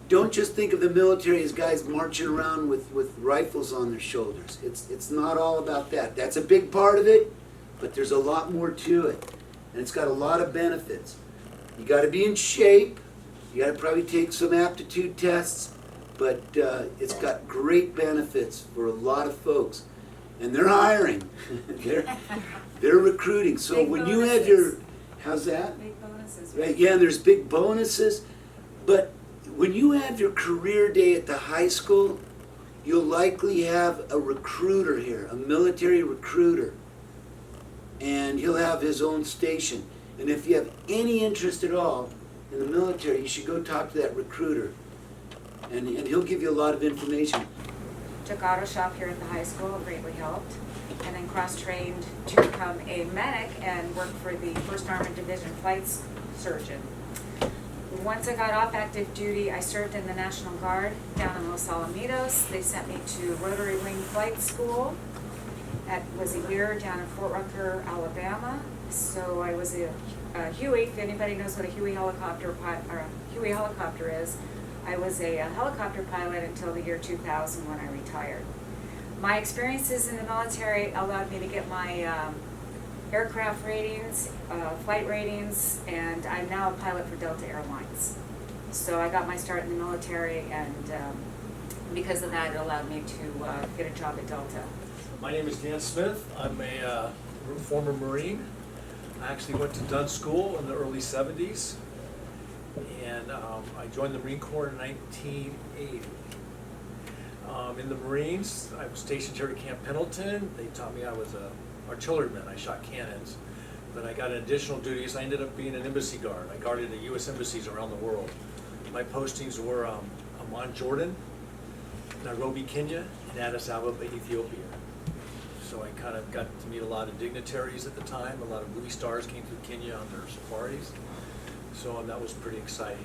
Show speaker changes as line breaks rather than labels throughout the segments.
don't just think of the military as guys marching around with rifles on their shoulders. It's not all about that. That's a big part of it, but there's a lot more to it. And it's got a lot of benefits. You got to be in shape. You got to probably take some aptitude tests, but it's got great benefits for a lot of folks. And they're hiring. they're recruiting. So
Big
when
bonuses.
you have your, how's that?
Big bonuses.
Right, yeah, and there's big bonuses. But when you have your career day at the high school, you'll likely have a recruiter here, a military recruiter. And he'll have his own station. And if you have any interest at all in the military, you should go talk to that recruiter. And he'll give you a lot of information.
Took auto shop here at the high school, greatly helped, and then cross-trained to become a medic and work for the 1st Armored Division flight surgeon. Once I got off active duty, I served in the National Guard down in Los Alamitos. They sent me to Rotary Wing Flight School. That was a year down in Fort Rucker, Alabama. So I was a Huey, if anybody knows what a Huey helicopter is. I was a helicopter pilot until the year 2000 when I retired. My experiences in the military allowed me to get my aircraft ratings, flight ratings, and I'm now a pilot for Delta Airlines. So I got my start in the military, and because of that, it allowed me to get a job at Delta.
My name is Dan Smith. I'm a former Marine. I actually went to Dunn School in the early 70s, and I joined the Marine Corps in 1980. In the Marines, I was stationed here at Camp Pendleton. They taught me I was a artilleryman. I shot cannons, but I got additional duties. I ended up being an embassy guard. I guarded the U.S. embassies around the world. My postings were Amman, Jordan, Nairobi, Kenya, and Addis Ababa, Ethiopia. So I kind of got to meet a lot of dignitaries at the time. A lot of movie stars came through Kenya on their safaris. So that was pretty exciting.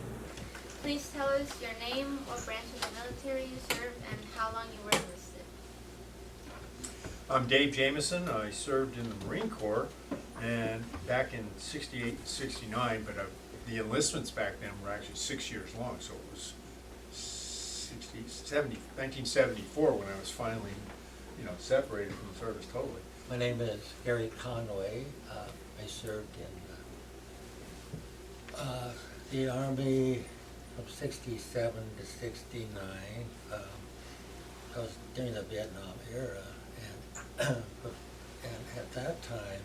Please tell us your name, what branch of the military you served, and how long you were enlisted.
I'm Dave Jameson. I served in the Marine Corps, and back in '68, '69, but the enlistments back then were actually 6 years long, so it was 1974 when I was finally, separated from the service totally.
My name is Gary Conway. I served in the Army from '67 to '69. I was during the Vietnam era, and at that time,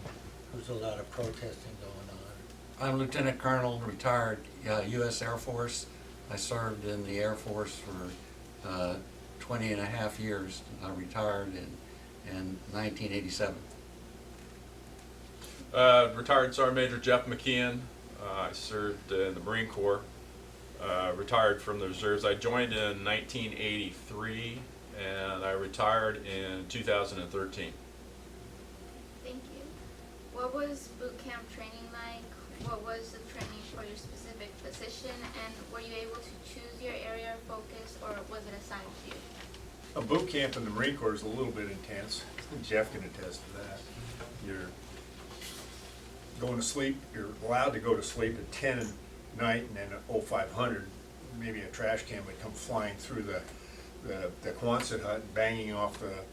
there was a lot of protesting going on. I'm Lieutenant Colonel, retired U.S. Air Force. I served in the Air Force for 20 and a half years. I retired in 1987.
Retired Sergeant Major Jeff McKeon. I served in the Marine Corps. Retired from the reserves. I joined in 1983 and I retired in 2013.
Thank you. What was boot camp training like? What was the training for your specific position? And were you able to choose your area of focus, or was it assigned to you?
A boot camp in the Marine Corps is a little bit intense. Jeff can attest to that. You're going to sleep, you're allowed to go to sleep at 10 at night, and then at 0500, maybe a trash can would come flying through the Quonset hut, banging off the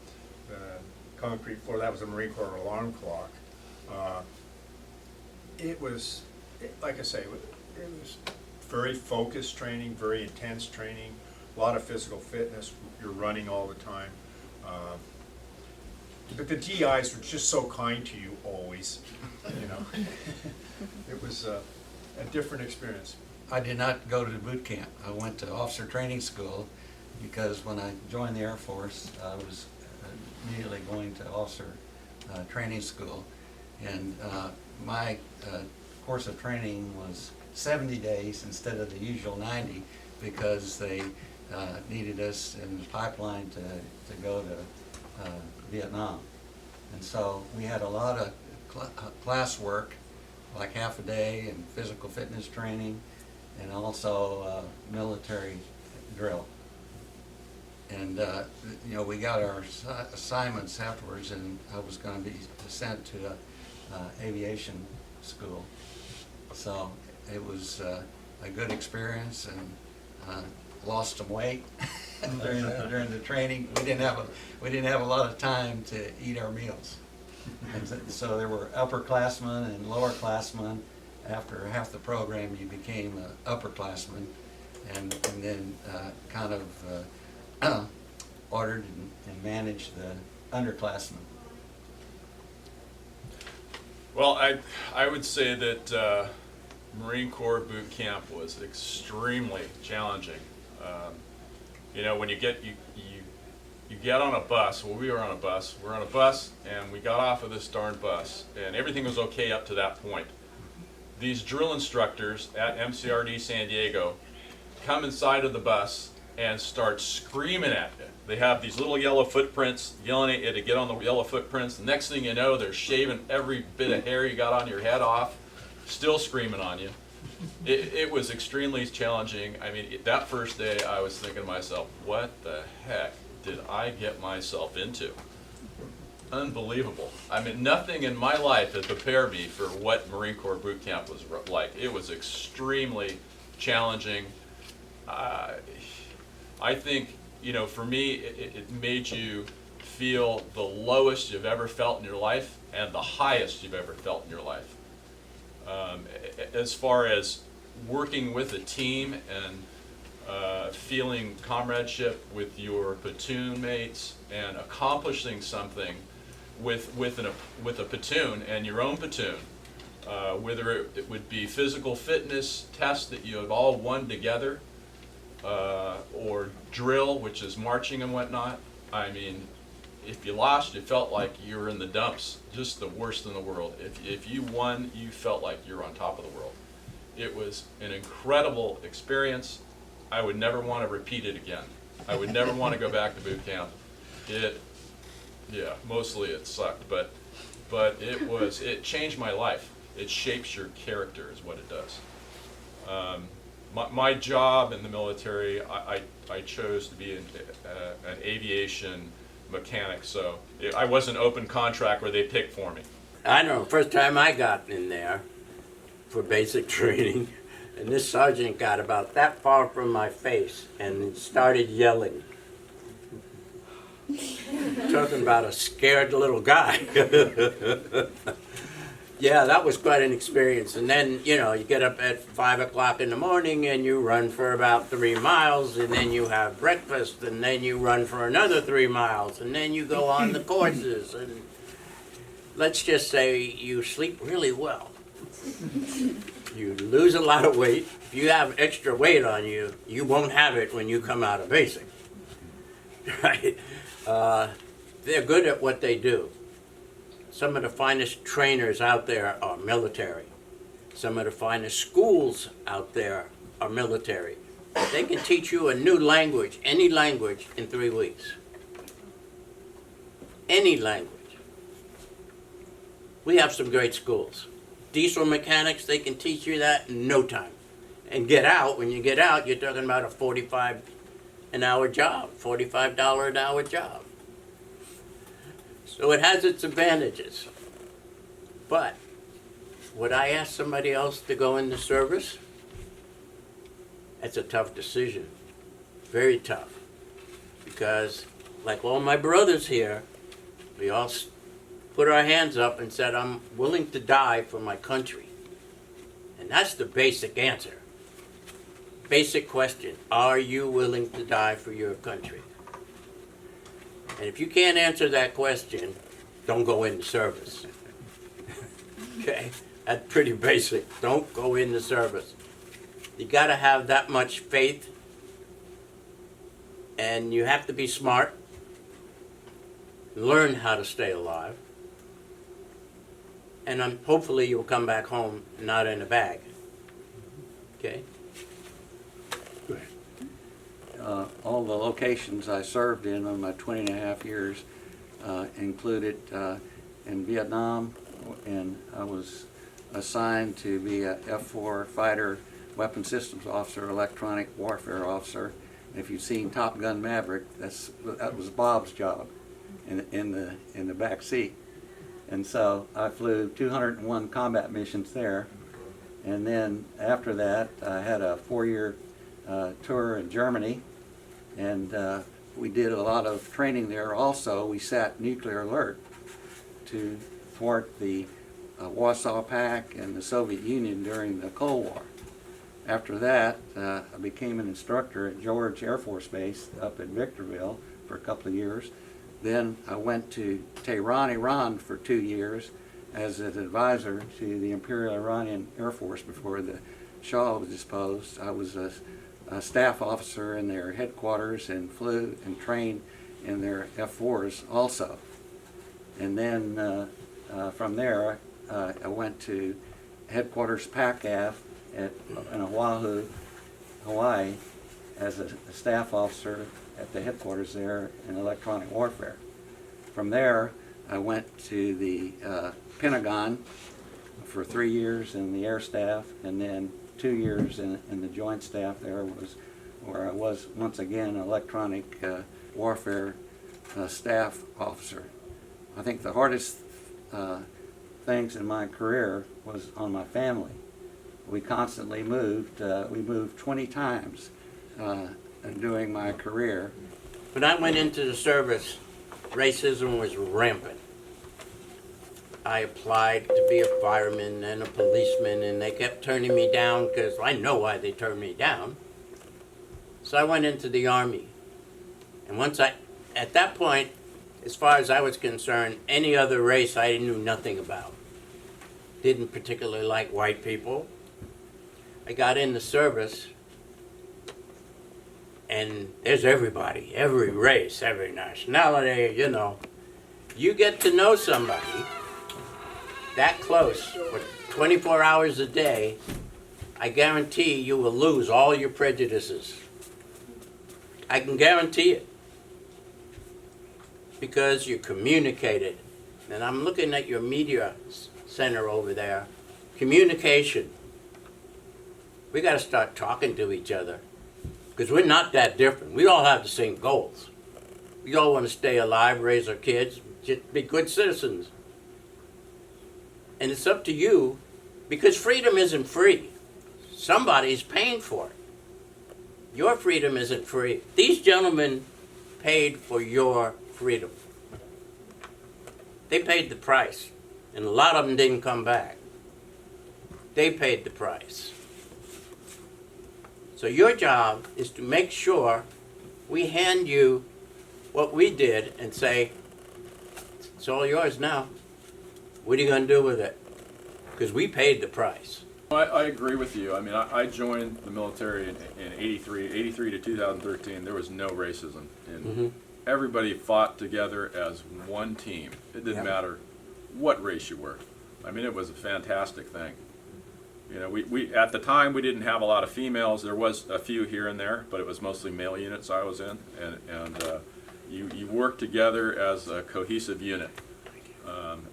concrete floor. That was a Marine Corps alarm clock. It was, like I say, it was very focused training, very intense training, a lot of physical fitness. You're running all the time. But the GIs were just so kind to you always, It was a different experience.
I did not go to boot camp. I went to officer training school because when I joined the Air Force, I was immediately going to officer training school. And my course of training was 70 days instead of the usual 90 because they needed us in the pipeline to go to Vietnam. And so we had a lot of class work, like half a day, and physical fitness training, and also military drill. And we got our assignments afterwards, and I was going to be sent to aviation school. So it was a good experience, and lost some weight during the training. We didn't have a lot of time to eat our meals. And so there were upperclassmen and lowerclassmen. After half the program, you became an upperclassman, and then kind of ordered and managed the underclassmen.
Well, I would say that Marine Corps boot camp was extremely challenging. You know, when you get on a bus. Well, we were on a bus. We're on a bus, and we got off of this darn bus, and everything was okay up to that point. These drill instructors at MCRD San Diego come inside of the bus and start screaming at you. They have these little yellow footprints, yelling at you to get on the yellow footprints. The next thing you know, they're shaving every bit of hair you got on your head off, still screaming on you. It was extremely challenging. I mean, that first day I was thinking to myself, what the heck did I get myself into? Unbelievable. I mean, nothing in my life had prepared me for what Marine Corps boot camp was like. It was extremely challenging. I think, you know, for me, it made you feel the lowest you've ever felt in your life and the highest you've ever felt in your life. As far as working with a team and feeling comradeship with your platoon mates and accomplishing something with a platoon and your own platoon, whether it would be physical fitness tests that you have all won together, or drill, which is marching and whatnot. I mean, if you lost, you felt like you were in the dumps, just the worst in the world. If you won, you felt like you were on top of the world. It was an incredible experience. I would never want to repeat it again. I would never want to go back to boot camp. Yeah, mostly it sucked, but it changed my life. It shapes your character is what it does. My job in the military, I chose to be an aviation mechanic, so I was an open contract where they picked for me.
I know, first time I got in there for basic training, and this sergeant got about that far from my face and started yelling. Talking about a scared little guy. Yeah, that was quite an experience. And then, you know, you get up at 5 o'clock in the morning and you run for about 3 miles, and then you have breakfast, and then you run for another 3 miles, and then you go on the courses. And let's just say you sleep really well. You lose a lot of weight. If you have extra weight on you, you won't have it when you come out of basic. Right? They're good at what they do. Some of the finest trainers out there are military. Some of the finest schools out there are military. They can teach you a new language, any language, in 3 weeks. Any language. We have some great schools. Diesel mechanics, they can teach you that in no time. And get out, when you get out, you're talking about a $45 an hour job, $45 an hour job. So it has its advantages. But would I ask somebody else to go into service? That's a tough decision. Very tough. Because like all my brothers here, we all put our hands up and said, I'm willing to die for my country. And that's the basic answer. Basic question, are you willing to die for your country? And if you can't answer that question, don't go into service. Okay? That's pretty basic. Don't go into service. You got to have that much faith, and you have to be smart, learn how to stay alive, and hopefully you'll come back home not in a bag. Okay?
All the locations I served in my 20.5 years included in Vietnam, and I was assigned to be a F-4 fighter weapon systems officer, electronic warfare officer. And if you've seen Top Gun Maverick, that was Bob's job in the back seat. And so I flew 201 combat missions there, and then after that I had a 4-year tour in Germany, and we did a lot of training there. Also, we sat nuclear alert to thwart the Warsaw Pact and the Soviet Union during the Cold War. After that, I became an instructor at George Air Force Base up at Victorville for a couple of years. Then I went to Tehran, Iran for 2 years as an advisor to the Imperial Iranian Air Force before the Shah was disposed. I was a staff officer in their headquarters and flew and trained in their F-4s also. And then from there, I went to headquarters PACAF in Oahu, Hawaii, as a staff officer at the headquarters there in electronic warfare. From there, I went to the Pentagon for 3 years in the air staff, and then 2 years in the joint staff there was where I was once again an electronic warfare staff officer. I think the hardest things in my career was on my family. We constantly moved. We moved 20 times during my career.
When I went into the service, racism was rampant. I applied to be a fireman and a policeman, and they kept turning me down because I know why they turned me down. So I went into the Army. And at that point, as far as I was concerned, any other race I knew nothing about. Didn't particularly like white people. I got in the service, and there's everybody, every race, every nationality, you know. You get to know somebody that close for 24 hours a day, I guarantee you will lose all your prejudices. I can guarantee it. Because you communicated. And I'm looking at your media center over there. Communication. We got to start talking to each other. Because we're not that different. We all have the same goals. We all want to stay alive, raise our kids, just be good citizens. And it's up to you, because freedom isn't free. Somebody's paying for it. Your freedom isn't free. These gentlemen paid for your freedom. They paid the price. And a lot of them didn't come back. They paid the price. So your job is to make sure we hand you what we did and say, it's all yours now. What are you going to do with it? Because we paid the price.
I agree with you. I mean, I joined the military in 83 to 2013. There was no racism. And everybody fought together as one team. It didn't matter what race you were. I mean, it was a fantastic thing. You know, we at the time, we didn't have a lot of females. There was a few here and there, but it was mostly male units I was in. And you worked together as a cohesive unit.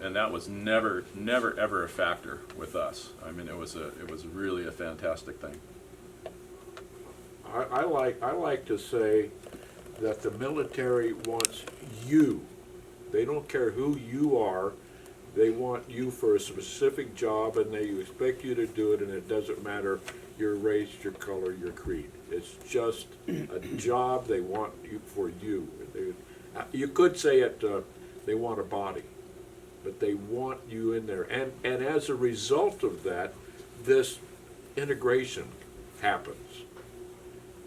And that was never ever a factor with us. I mean, it was really a fantastic thing.
I like to say that the military wants you. They don't care who you are. They want you for a specific job, and they expect you to do it, and it doesn't matter your race, your color, your creed. It's just a job. They want you for you. You could say it, they want a body, but they want you in there. And as a result of that, this integration happens.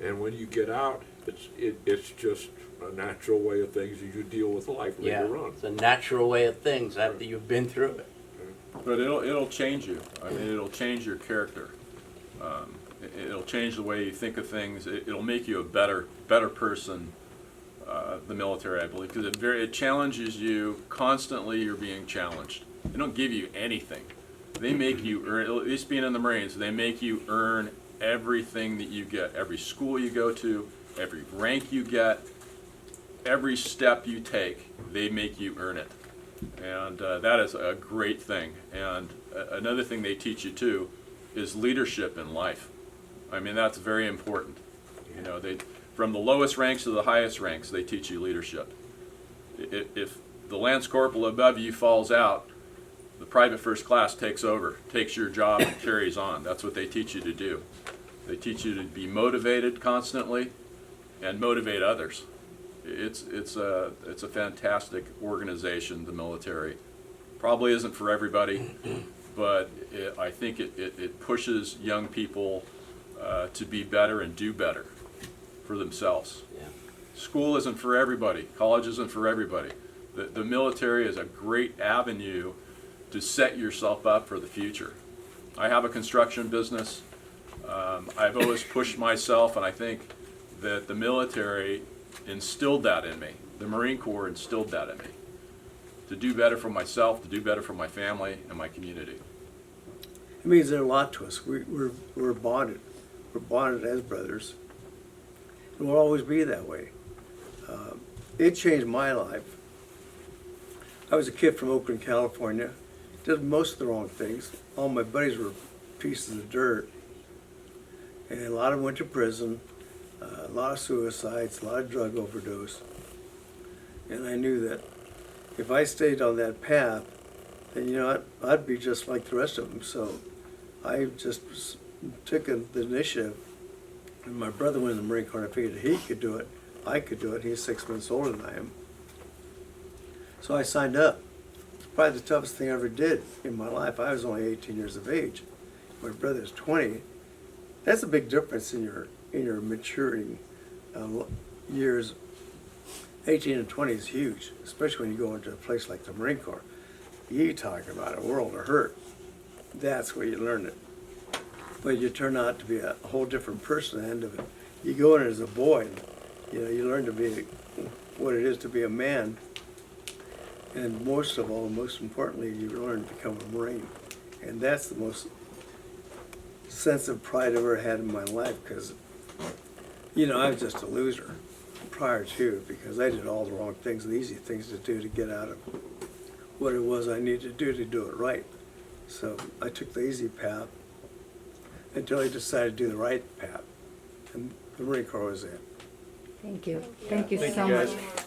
And when you get out, it's just a natural way of things as you deal with life later on.
It's a natural way of things after you've been through it.
But it'll change you. I mean, it'll change your character. It'll change the way you think of things. It'll make you a better person. The military, I believe, because it challenges you constantly. You're being challenged. They don't give you anything. They make you earn. At least being in the Marines, they make you earn everything that you get. Every school you go to, every rank you get, every step you take, they make you earn it. And that is a great thing. And another thing they teach you too is leadership in life. I mean, that's very important. You know, from the lowest ranks to the highest ranks, they teach you leadership. If the lance corporal above you falls out, the private first class takes over, takes your job and carries on. That's what they teach you to do. They teach you to be motivated constantly and motivate others. It's a fantastic organization, the military. Probably isn't for everybody, but I think it pushes young people to be better and do better for themselves.
Yeah.
School isn't for everybody. College isn't for everybody. The military is a great avenue to set yourself up for the future. I have a construction business. I've always pushed myself, and I think that the military instilled that in me. The Marine Corps instilled that in me. To do better for myself, to do better for my family and my community.
It means a lot to us. We're bonded. We're bonded as brothers. And we'll always be that way. It changed my life. I was a kid from Oakland, California. Did most of the wrong things. All my buddies were pieces of dirt. And a lot of them went to prison. A lot of suicides, a lot of drug overdose. And I knew that if I stayed on that path, then, you know, I'd be just like the rest of them. So I just took the initiative. And my brother went in the Marine Corps, and I figured he could do it. I could do it. He's 6 months older than I am. So I signed up. It's probably the toughest thing I ever did in my life. I was only 18 years of age. My brother's 20. That's a big difference in your maturing years. 18 and 20 is huge, especially when you go into a place like the Marine Corps. You talking about a world of hurt. That's where you learn it. But you turn out to be a whole different person at the end of it. You go in as a boy, and, you know, you learn to be what it is to be a man. And most of all, most importantly, you learn to become a Marine. And that's the most sense of pride I've ever had in my life, because, you know, I was just a loser prior to, because I did all the wrong things, the easy things to do to get out of what it was I needed to do it right. So I took the easy path until I decided to do the right path. And the Marine Corps was it.
Thank you. Thank you
Thank
so
you,
much.
guys.